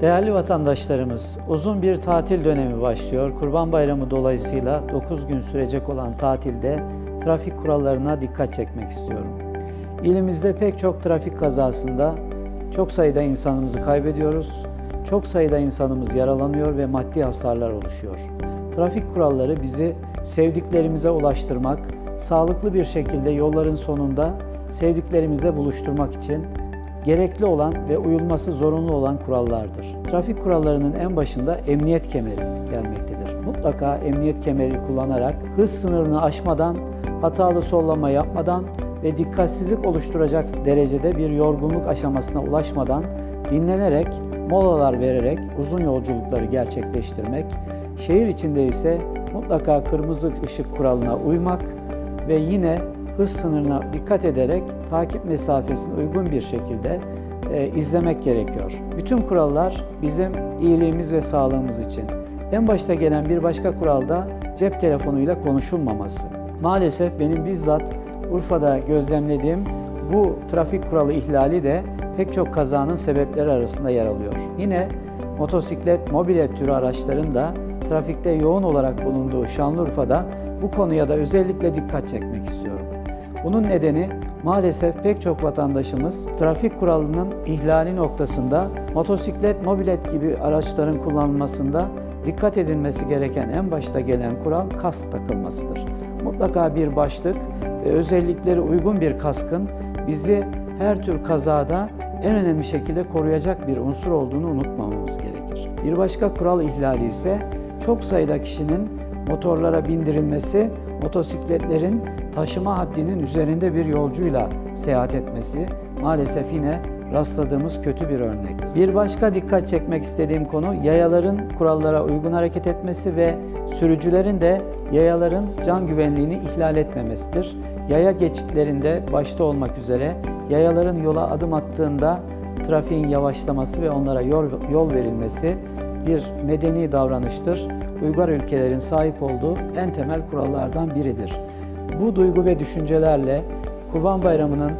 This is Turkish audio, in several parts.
Değerli vatandaşlarımız, uzun bir tatil dönemi başlıyor. Kurban Bayramı dolayısıyla 9 gün sürecek olan tatilde trafik kurallarına dikkat çekmek istiyorum. İlimizde pek çok trafik kazasında çok sayıda insanımızı kaybediyoruz. Çok sayıda insanımız yaralanıyor ve maddi hasarlar oluşuyor. Trafik kuralları bizi sevdiklerimize ulaştırmak, sağlıklı bir şekilde yolların sonunda sevdiklerimizle buluşturmak için gerekli olan ve uyulması zorunlu olan kurallardır. Trafik kurallarının en başında emniyet kemeri gelmektedir. Mutlaka emniyet kemeri kullanarak hız sınırını aşmadan, hatalı sollama yapmadan ve dikkatsizlik oluşturacak derecede bir yorgunluk aşamasına ulaşmadan dinlenerek, molalar vererek uzun yolculukları gerçekleştirmek, şehir içinde ise mutlaka kırmızı ışık kuralına uymak ve yine hız sınırına dikkat ederek takip mesafesine uygun bir şekilde izlemek gerekiyor. Bütün kurallar bizim iyiliğimiz ve sağlığımız için. En başta gelen bir başka kural da cep telefonuyla konuşulmaması. Maalesef benim bizzat Urfa'da gözlemlediğim bu trafik kuralı ihlali de pek çok kazanın sebepleri arasında yer alıyor. Yine motosiklet, mobilet türü araçların da trafikte yoğun olarak bulunduğu Şanlıurfa'da bu konuya da özellikle dikkat çekmek istiyorum. Bunun nedeni maalesef pek çok vatandaşımız trafik kuralının ihlali noktasında motosiklet, mobilet gibi araçların kullanılmasında dikkat edilmesi gereken en başta gelen kural kask takılmasıdır. Mutlaka bir başlık ve özellikleri uygun bir kaskın bizi her tür kazada en önemli şekilde koruyacak bir unsur olduğunu unutmamamız gerekir. Bir başka kural ihlali ise çok sayıda kişinin motorlara bindirilmesi, motosikletlerin taşıma haddinin üzerinde bir yolcuyla seyahat etmesi maalesef yine rastladığımız kötü bir örnek. Bir başka dikkat çekmek istediğim konu yayaların kurallara uygun hareket etmesi ve sürücülerin de yayaların can güvenliğini ihlal etmemesidir. Yaya geçitlerinde başta olmak üzere yayaların yola adım attığında trafiğin yavaşlaması ve onlara yol verilmesi bir medeni davranıştır. Uygar ülkelerin sahip olduğu en temel kurallardan biridir. Bu duygu ve düşüncelerle Kurban Bayramı'nın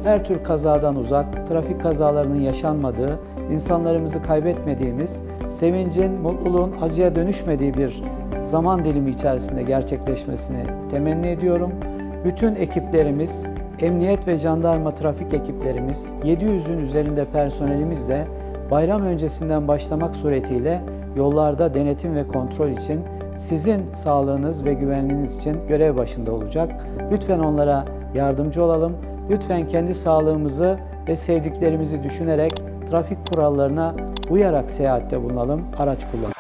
her tür kazadan uzak, trafik kazalarının yaşanmadığı, insanlarımızı kaybetmediğimiz, sevincin, mutluluğun acıya dönüşmediği bir zaman dilimi içerisinde gerçekleşmesini temenni ediyorum. Bütün ekiplerimiz, emniyet ve jandarma trafik ekiplerimiz, 700'ün üzerinde personelimizle bayram öncesinden başlamak suretiyle yollarda denetim ve kontrol için sizin sağlığınız ve güvenliğiniz için görev başında olacak. Lütfen onlara yardımcı olalım. Lütfen kendi sağlığımızı ve sevdiklerimizi düşünerek trafik kurallarına uyarak seyahatte bulunalım, araç kullanalım.